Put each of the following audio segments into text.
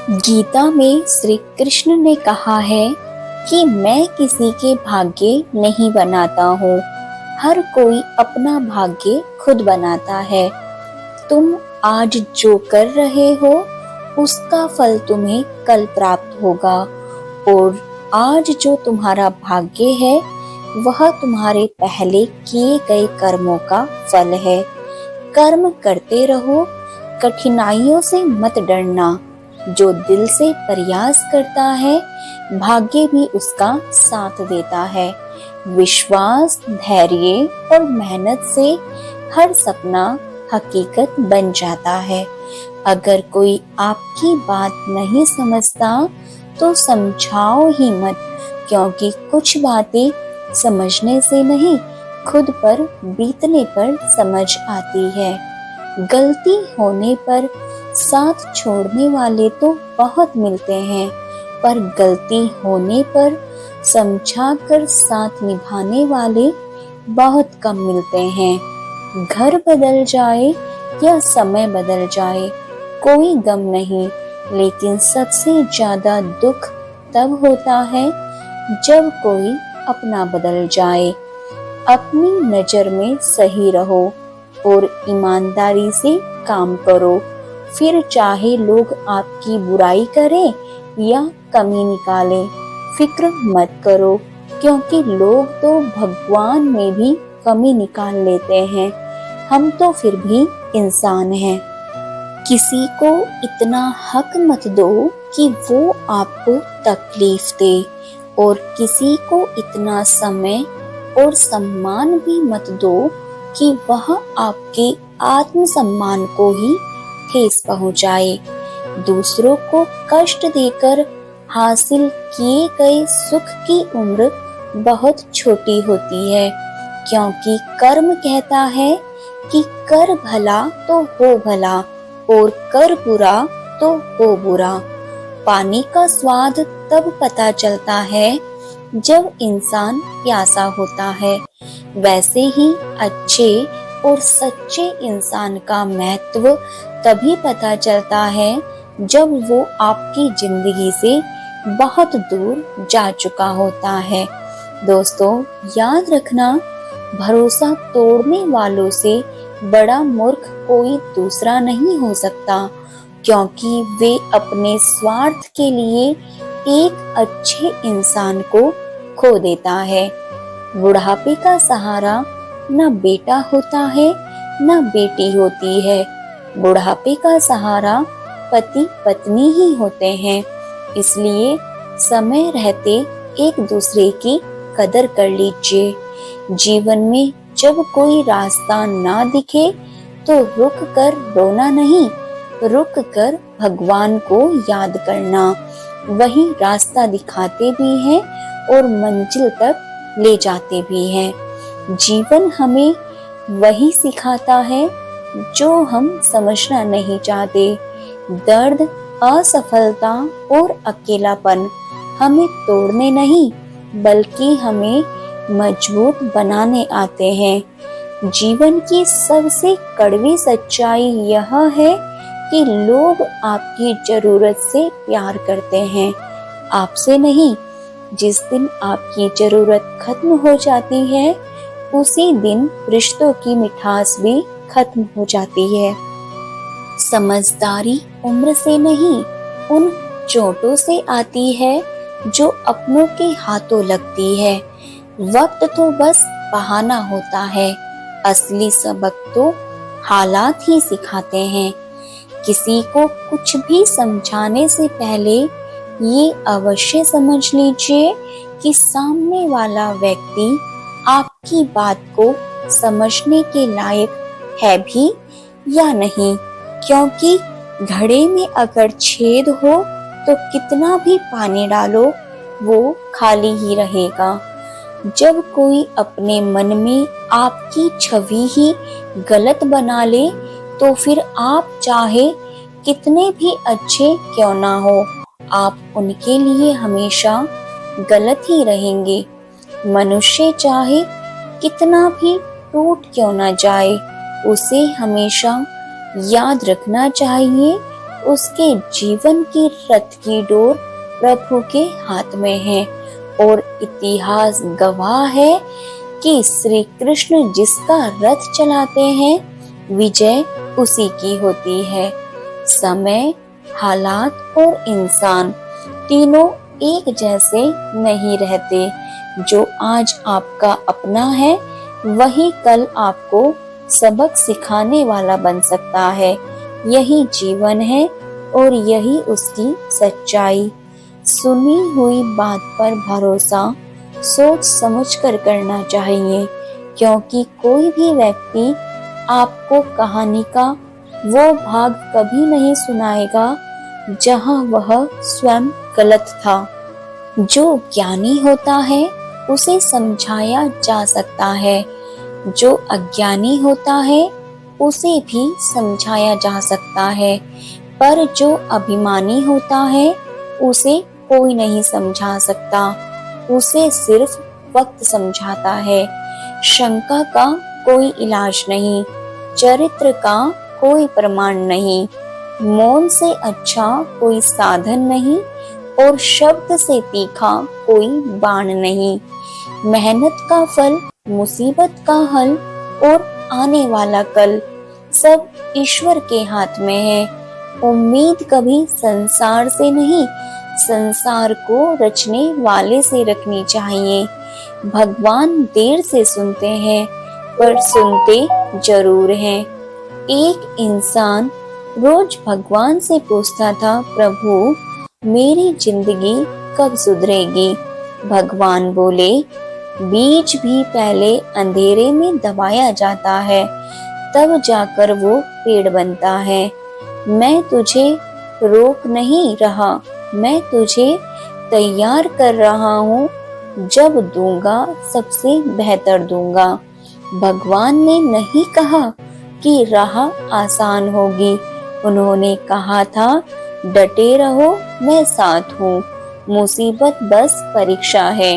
गीता में श्री कृष्ण ने कहा है कि मैं किसी के भाग्य नहीं बनाता हूँ, हर कोई अपना भाग्य खुद बनाता है। तुम आज जो कर रहे हो उसका फल तुम्हें कल प्राप्त होगा, और आज जो तुम्हारा भाग्य है वह तुम्हारे पहले किए गए कर्मों का फल है। कर्म करते रहो, कठिनाइयों से मत डरना। जो दिल से प्रयास करता है भाग्य भी उसका साथ देता है। विश्वास, धैर्य और मेहनत से हर सपना हकीकत बन जाता है। अगर कोई आपकी बात नहीं समझता तो समझाओ ही मत, क्योंकि कुछ बातें समझने से नहीं, खुद पर बीतने पर समझ आती है। गलती होने पर साथ छोड़ने वाले तो बहुत मिलते हैं, पर गलती होने पर समझाकर साथ निभाने वाले बहुत कम मिलते हैं। घर बदल जाए या समय बदल जाए कोई गम नहीं, लेकिन सबसे ज्यादा दुख तब होता है जब कोई अपना बदल जाए। अपनी नजर में सही रहो और ईमानदारी से काम करो, फिर चाहे लोग आपकी बुराई करें या कमी निकालें, फिक्र मत करो, क्योंकि लोग तो भगवान में भी कमी निकाल लेते हैं। हम तो फिर भी इंसान हैं। किसी को इतना हक मत दो कि वो आपको तकलीफ दे, और किसी को इतना समय और सम्मान भी मत दो कि वह आपके आत्मसम्मान को ही ठेस पहुंचाए। दूसरों को कष्ट देकर हासिल किए गए सुख की उम्र बहुत छोटी होती है, क्योंकि कर्म कहता है कि कर भला तो हो भला और कर बुरा तो हो बुरा। पानी का स्वाद तब पता चलता है जब इंसान प्यासा होता है। वैसे ही अच्छे और सच्चे इंसान का महत्व तभी पता चलता है जब वो आपकी जिंदगी से बहुत दूर जा चुका होता है। दोस्तों, याद रखना, भरोसा तोड़ने वालों से बड़ा मूर्ख कोई दूसरा नहीं हो सकता, क्योंकि वे अपने स्वार्थ के लिए एक अच्छे इंसान को खो देता है। बुढ़ापे का सहारा न बेटा होता है न बेटी होती है। बुढ़ापे का सहारा पति पत्नी ही होते हैं। इसलिए समय रहते एक दूसरे की कदर कर लीजिए। जीवन में जब कोई रास्ता ना दिखे तो रुक कर रोना नहीं, रुक कर भगवान को याद करना। वही रास्ता दिखाते भी हैं और मंजिल तक ले जाते भी हैं। जीवन हमें वही सिखाता है जो हम समझना नहीं चाहते। दर्द, असफलता और अकेलापन हमें तोड़ने नहीं, बल्कि हमें मजबूत बनाने आते हैं। जीवन की सबसे कड़वी सच्चाई यह है कि लोग आपकी जरूरत से प्यार करते हैं, आपसे नहीं। जिस दिन आपकी जरूरत खत्म हो जाती है उसी दिन रिश्तों की मिठास भी खत्म हो जाती है। समझदारी उम्र से नहीं, उन चोटों से आती है जो अपनों के हाथों लगती है। वक्त तो बस बहाना होता है, असली सबक तो हालात ही सिखाते हैं। किसी को कुछ भी समझाने से पहले ये अवश्य समझ लीजिए कि सामने वाला व्यक्ति आपकी बात को समझने के लायक है भी या नहीं, क्योंकि घड़े में अगर छेद हो तो कितना भी पानी डालो वो खाली ही रहेगा। जब कोई अपने मन में आपकी छवि ही गलत बना ले तो फिर आप चाहे कितने भी अच्छे क्यों ना हो, आप उनके लिए हमेशा गलत ही रहेंगे। मनुष्य चाहे कितना भी टूट क्यों ना जाए, उसे हमेशा याद रखना चाहिए उसके जीवन की रथ की डोर प्रभु के हाथ में है और इतिहास गवाह है कि श्री कृष्ण जिसका रथ चलाते हैं विजय उसी की होती है। समय, हालात और इंसान तीनों एक जैसे नहीं रहते। जो आज आपका अपना है वही कल आपको सबक सिखाने वाला बन सकता है। यही जीवन है और यही उसकी सच्चाई। सुनी हुई बात पर भरोसा सोच समझकर करना चाहिए, क्योंकि कोई भी व्यक्ति आपको कहानी का वो भाग कभी नहीं सुनाएगा जहां वह स्वयं गलत था। जो ज्ञानी होता है उसे समझाया जा सकता है, जो अज्ञानी होता है उसे भी समझाया जा सकता है, पर जो अभिमानी होता है उसे कोई नहीं समझा सकता। उसे सिर्फ वक्त समझाता है। शंका का कोई इलाज नहीं, चरित्र का कोई प्रमाण नहीं, मौन से अच्छा कोई साधन नहीं और शब्द से तीखा कोई बाण नहीं। मेहनत का फल, मुसीबत का हल और आने वाला कल सब ईश्वर के हाथ में है। उम्मीद कभी संसार से नहीं, संसार को रचने वाले से रखनी चाहिए। भगवान देर से सुनते हैं पर सुनते जरूर हैं। एक इंसान रोज भगवान से पूछता था, प्रभु मेरी जिंदगी कब सुधरेगी? भगवान बोले, बीज भी पहले अंधेरे में दबाया जाता है, तब जाकर वो पेड़ बनता है। मैं तुझे रोक नहीं रहा, मैं तुझे तैयार कर रहा हूँ। जब दूंगा सबसे बेहतर दूंगा। भगवान ने नहीं कहा कि राह आसान होगी, उन्होंने कहा था डटे रहो, मैं साथ हूँ। मुसीबत बस परीक्षा है,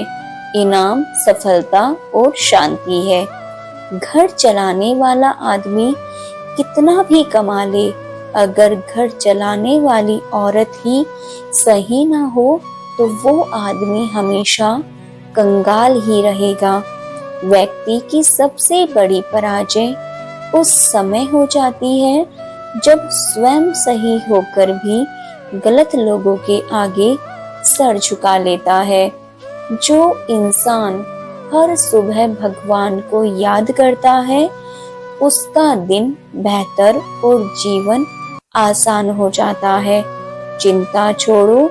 इनाम सफलता और शांति है। घर चलाने वाला आदमी कितना भी कमा ले, अगर घर चलाने वाली औरत ही सही ना हो तो वो आदमी हमेशा कंगाल ही रहेगा। व्यक्ति की सबसे बड़ी पराजय उस समय हो जाती है जब स्वयं सही होकर भी गलत लोगों के आगे सर झुका लेता है। जो इंसान हर सुबह भगवान को याद करता है उसका दिन बेहतर और जीवन आसान हो जाता है। चिंता छोड़ो,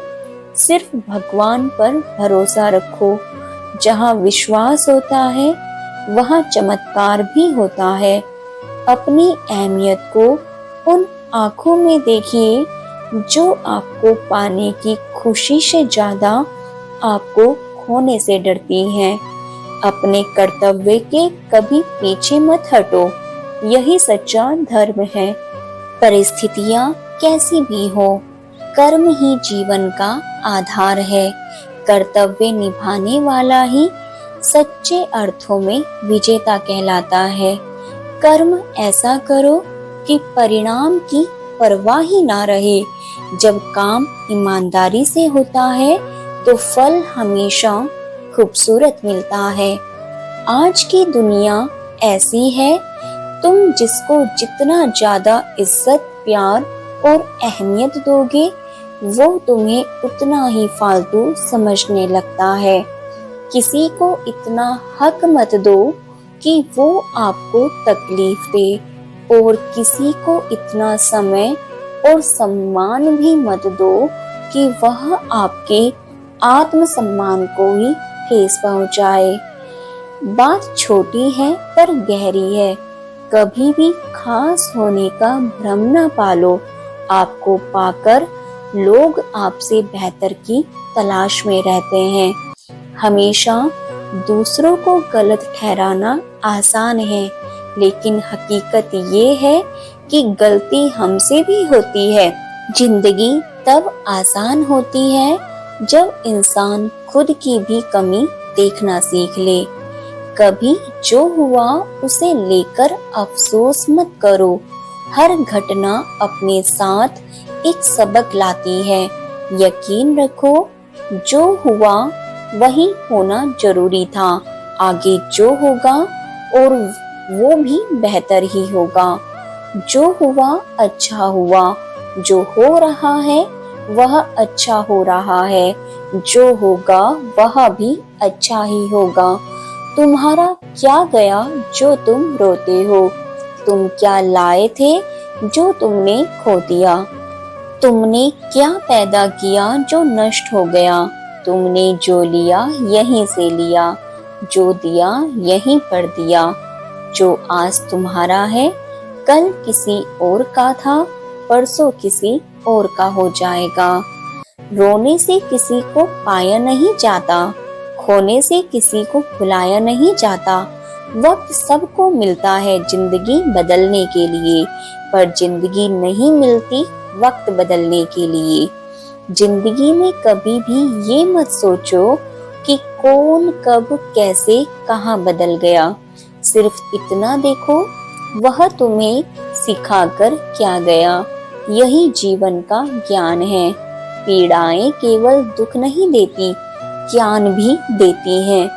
सिर्फ भगवान पर भरोसा रखो। जहाँ विश्वास होता है वहाँ चमत्कार भी होता है। अपनी अहमियत को उन आँखों में देखिए जो आपको पाने की खुशी से ज्यादा आपको खोने से डरती हैं। अपने कर्तव्य के कभी पीछे मत हटो, यही सच्चा धर्म है। परिस्थितियां कैसी भी हो, कर्म ही जीवन का आधार है। कर्तव्य निभाने वाला ही सच्चे अर्थों में विजेता कहलाता है। कर्म ऐसा करो कि परिणाम की परवाह ही ना रहे। जब काम ईमानदारी से होता है तो फल हमेशा खूबसूरत मिलता है। आज की दुनिया ऐसी है, तुम जिसको जितना ज्यादा इज्जत, प्यार और अहमियत दोगे वो तुम्हें उतना ही फालतू समझने लगता है। किसी को इतना हक मत दो कि वो आपको तकलीफ दे और किसी को इतना समय और सम्मान भी मत दो कि वह आपके आत्मसम्मान को ही ठेस पहुंचाए। बात छोटी है पर गहरी है। कभी भी खास होने का भ्रम न पालो। आपको पाकर लोग आपसे बेहतर की तलाश में रहते हैं। हमेशा दूसरों को गलत ठहराना आसान है, लेकिन हकीकत ये है कि गलती हमसे भी होती है। जिंदगी तब आसान होती है जब इंसान खुद की भी कमी देखना सीख ले। कभी जो हुआ उसे लेकर अफसोस मत करो, हर घटना अपने साथ एक सबक लाती है। यकीन रखो, जो हुआ वही होना जरूरी था। आगे जो होगा और वो भी बेहतर ही होगा। जो हुआ अच्छा हुआ, जो हो रहा है वह अच्छा हो रहा है, जो होगा वह भी अच्छा ही होगा। तुम्हारा क्या गया जो तुम रोते हो? तुम क्या लाए थे जो तुमने खो दिया? तुमने क्या पैदा किया जो नष्ट हो गया? तुमने जो लिया यहीं से लिया, जो दिया यहीं पर दिया। जो आज तुम्हारा है कल किसी और का था, परसों किसी और का हो जाएगा। रोने से किसी को पाया नहीं जाता, खोने से किसी को भुलाया नहीं जाता। वक्त सबको मिलता है जिंदगी बदलने के लिए, पर जिंदगी नहीं मिलती वक्त बदलने के लिए। जिंदगी में कभी भी ये मत सोचो कि कौन कब कैसे कहाँ बदल गया। सिर्फ इतना देखो, वह तुम्हें सिखाकर क्या गया। यही जीवन का ज्ञान है। पीड़ाएं केवल दुख नहीं देती, ज्ञान भी देती हैं।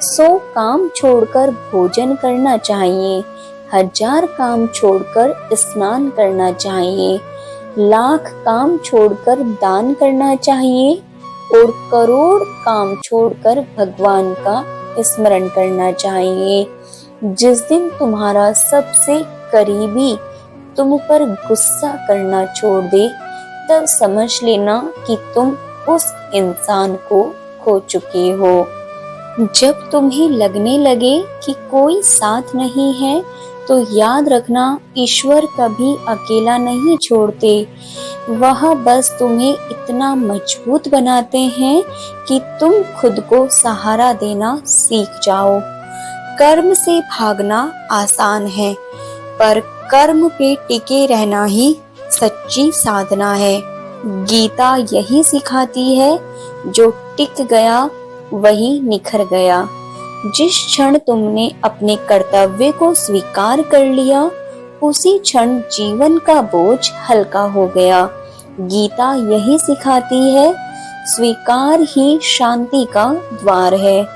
100 काम छोड़कर भोजन करना चाहिए, 1000 काम छोड़कर स्नान करना चाहिए, 1,00,000 काम छोड़कर दान करना चाहिए और करोड़ काम छोड़कर भगवान का स्मरण करना चाहिए। जिस दिन तुम्हारा सबसे करीबी तुम पर गुस्सा करना छोड़ दे, तब समझ लेना कि तुम उस इंसान को खो चुके हो। जब तुम्हें लगने लगे कि कोई साथ नहीं है, तो याद रखना, ईश्वर कभी अकेला नहीं छोड़ते। वह बस तुम्हें इतना मजबूत बनाते हैं कि तुम खुद को सहारा देना सीख जाओ। कर्म से भागना आसान है, पर कर्म पे टिके रहना ही सच्ची साधना है। गीता यही सिखाती है, जो टिक गया वही निखर गया। जिस क्षण तुमने अपने कर्तव्य को स्वीकार कर लिया, उसी क्षण जीवन का बोझ हल्का हो गया। गीता यही सिखाती है, स्वीकार ही शांति का द्वार है।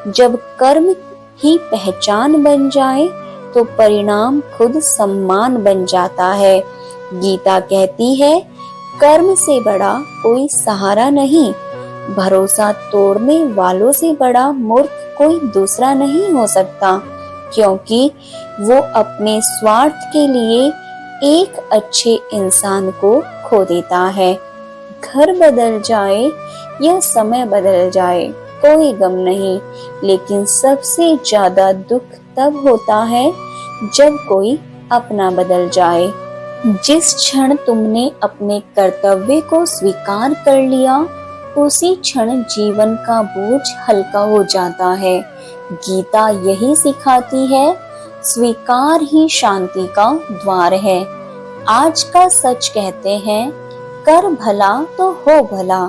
जब कर्म ही पहचान बन जाए, तो परिणाम खुद सम्मान बन जाता है। गीता कहती है, कर्म से बड़ा कोई सहारा नहीं, भरोसा तोड़ने वालों से बड़ा मूर्ख कोई दूसरा नहीं हो सकता, क्योंकि वो अपने स्वार्थ के लिए एक अच्छे इंसान को खो देता है। घर बदल जाए या समय बदल जाए, कोई गम नहीं, लेकिन सबसे ज्यादा दुख तब होता है जब कोई अपना बदल जाए। जिस क्षण तुमने अपने कर्तव्य को स्वीकार कर लिया, उसी क्षण जीवन का बोझ हल्का हो जाता है। गीता यही सिखाती है, स्वीकार ही शांति का द्वार है। आज का सच कहते हैं, कर भला तो हो भला,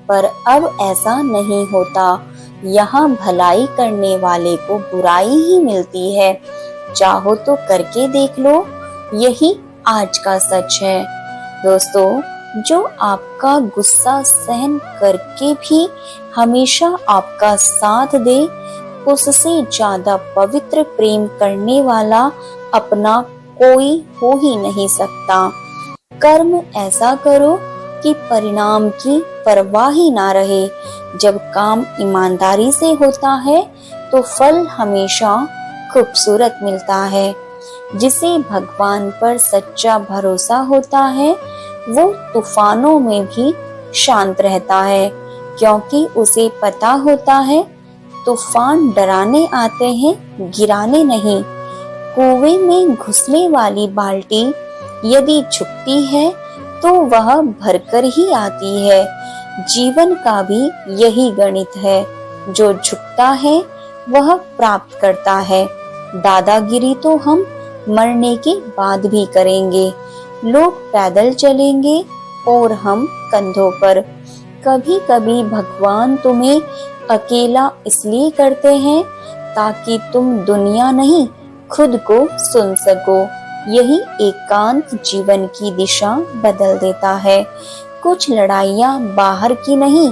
पर अब ऐसा नहीं होता। यहाँ भलाई करने वाले को बुराई ही मिलती है। चाहो तो करके देख लो, यही आज का सच है। दोस्तों, जो आपका गुस्सा सहन करके भी हमेशा आपका साथ दे, उससे ज्यादा पवित्र प्रेम करने वाला अपना कोई हो ही नहीं सकता। कर्म ऐसा करो कि परिणाम की परवाह ही ना रहे। जब काम ईमानदारी से होता है, तो फल हमेशा खूबसूरत मिलता है। जिसे भगवान पर सच्चा भरोसा होता है, वो तूफानों में भी शांत रहता है, क्योंकि उसे पता होता है, तूफान डराने आते हैं, गिराने नहीं। कुएं में घुसने वाली बाल्टी यदि झुकती है, तो वह भरकर ही आती है। जीवन का भी यही गणित है, जो झुकता है वह प्राप्त करता है। दादागिरी तो हम मरने के बाद भी करेंगे। लोग पैदल चलेंगे और हम कंधों पर। कभी कभी भगवान तुम्हें अकेला इसलिए करते हैं, ताकि तुम दुनिया नहीं खुद को सुन सको। यही एकांत जीवन की दिशा बदल देता है। कुछ लड़ाइयाँ बाहर की नहीं,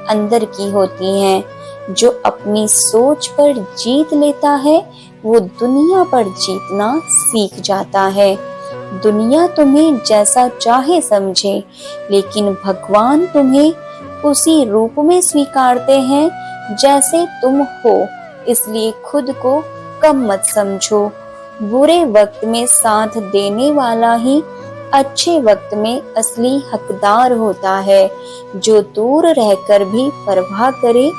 अंदर की होती हैं। जो अपनी सोच पर जीत लेता है वो दुनिया पर जीतना सीख जाता है। दुनिया तुम्हें जैसा चाहे समझे, लेकिन भगवान तुम्हें उसी रूप में स्वीकारते हैं जैसे तुम हो। इसलिए खुद को कम मत समझो। बुरे वक्त में साथ देने वाला ही अच्छे वक्त में असली हकदार होता है। जो दूर रहकर भी परवाह करे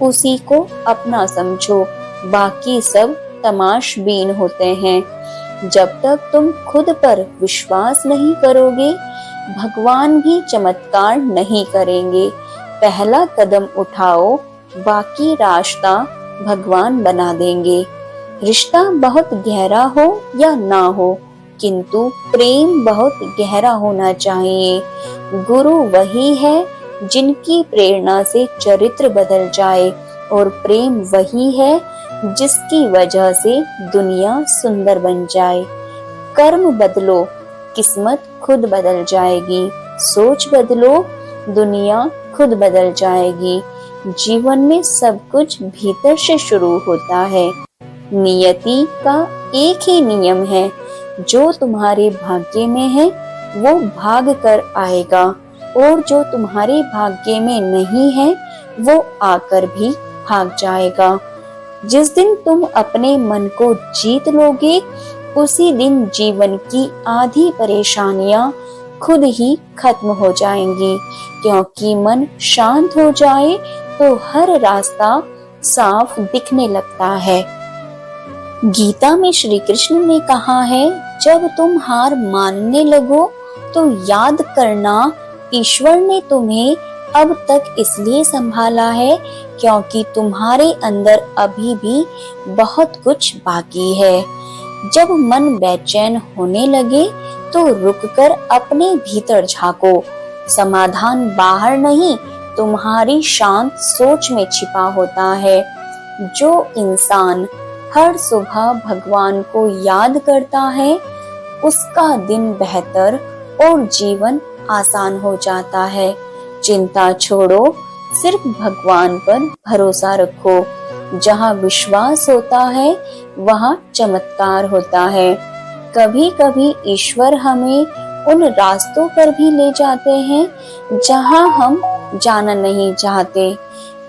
उसी को अपना समझो, बाकी सब तमाशबीन होते हैं। जब तक तुम खुद पर विश्वास नहीं करोगे, भगवान भी चमत्कार नहीं करेंगे। पहला कदम उठाओ, बाकी रास्ता भगवान बना देंगे। रिश्ता बहुत गहरा हो या ना हो, किंतु प्रेम बहुत गहरा होना चाहिए। गुरु वही है जिनकी प्रेरणा से चरित्र बदल जाए, और प्रेम वही है जिसकी वजह से दुनिया सुंदर बन जाए। कर्म बदलो, किस्मत खुद बदल जाएगी। सोच बदलो, दुनिया खुद बदल जाएगी। जीवन में सब कुछ भीतर से शुरू होता है। नियति का एक ही नियम है, जो तुम्हारे भाग्य में है वो भाग कर आएगा, और जो तुम्हारे भाग्य में नहीं है वो आकर भी भाग जाएगा। जिस दिन तुम अपने मन को जीत लोगे, उसी दिन जीवन की आधी परेशानियां खुद ही खत्म हो जाएंगी। क्योंकि मन शांत हो जाए तो हर रास्ता साफ दिखने लगता है। गीता में श्री कृष्ण ने कहा है, जब तुम हार मानने लगो तो याद करना ईश्वर ने तुम्हें अब तक इसलिए संभाला है क्योंकि तुम्हारे अंदर अभी भी बहुत कुछ बाकी है। जब मन बेचैन होने लगे तो रुककर अपने भीतर झांको। समाधान बाहर नहीं, तुम्हारी शांत सोच में छिपा होता है। जो इंसान हर सुबह भगवान को याद करता है, उसका दिन बेहतर और जीवन आसान हो जाता है। चिंता छोड़ो, सिर्फ भगवान पर भरोसा रखो। जहाँ विश्वास होता है वहाँ चमत्कार होता है। कभी कभी ईश्वर हमें उन रास्तों पर भी ले जाते हैं जहाँ हम जाना नहीं चाहते,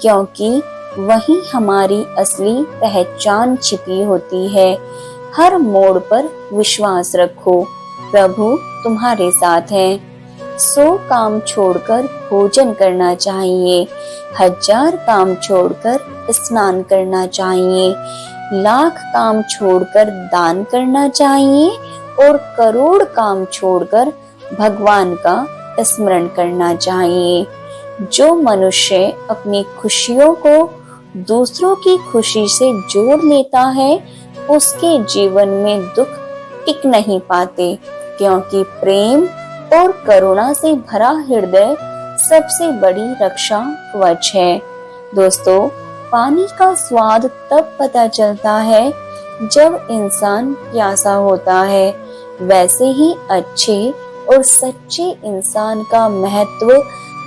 क्योंकि वहीं हमारी असली पहचान छिपी होती है। हर मोड़ पर विश्वास रखो, प्रभु तुम्हारे साथ है। 100 काम छोड़कर भोजन करना चाहिए, 1000 काम छोड़कर स्नान करना चाहिए, 1,00,000 काम छोड़कर दान करना चाहिए, और करोड़ काम छोड़कर भगवान का स्मरण करना चाहिए। जो मनुष्य अपनी खुशियों को दूसरों की खुशी से जोड़ लेता है, उसके जीवन में दुख टिक नहीं पाते, क्योंकि प्रेम और करुणा से भरा हृदय सबसे बड़ी रक्षा कवच है। दोस्तों, पानी का स्वाद तब पता चलता है जब इंसान प्यासा होता है। वैसे ही अच्छे और सच्चे इंसान का महत्व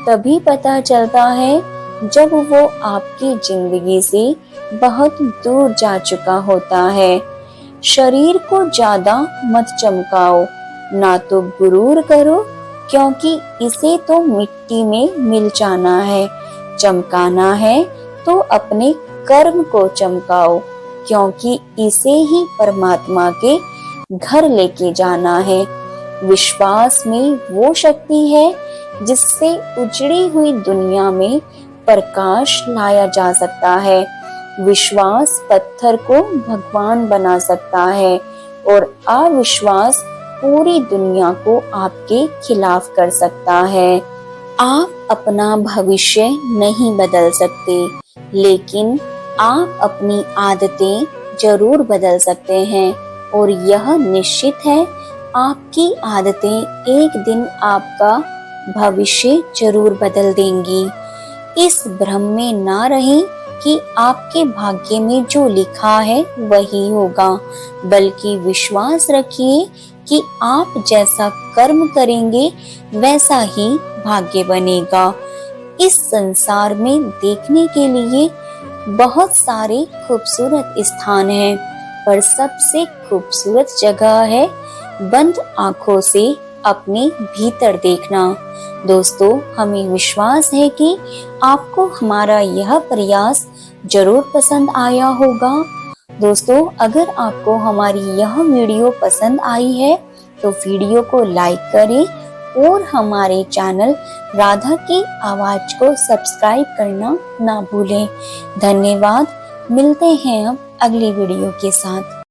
तभी पता चलता है जब वो आपकी जिंदगी से बहुत दूर जा चुका होता है। शरीर को ज्यादा मत चमकाओ, ना तो गुरूर करो, क्योंकि इसे तो मिट्टी में मिल जाना है। चमकाना है तो अपने कर्म को चमकाओ, क्योंकि इसे ही परमात्मा के घर लेके जाना है। विश्वास में वो शक्ति है जिससे उजड़ी हुई दुनिया में प्रकाश लाया जा सकता है। विश्वास पत्थर को भगवान बना सकता है, और अविश्वास पूरी दुनिया को आपके खिलाफ कर सकता है। आप अपना भविष्य नहीं बदल सकते, लेकिन आप अपनी आदतें जरूर बदल सकते हैं, और यह निश्चित है आपकी आदतें एक दिन आपका भविष्य जरूर बदल देंगी। इस भ्रम में ना रहें कि आपके भाग्य में जो लिखा है वही होगा, बल्कि विश्वास रखिए कि आप जैसा कर्म करेंगे वैसा ही भाग्य बनेगा। इस संसार में देखने के लिए बहुत सारे खूबसूरत स्थान हैं, पर सबसे खूबसूरत जगह है बंद आंखों से अपने भीतर देखना। दोस्तों, हमें विश्वास है कि आपको हमारा यह प्रयास जरूर पसंद आया होगा। दोस्तों, अगर आपको हमारी यह वीडियो पसंद आई है तो वीडियो को लाइक करें और हमारे चैनल राधा की आवाज को सब्सक्राइब करना ना भूलें। धन्यवाद। मिलते हैं अब अगली वीडियो के साथ।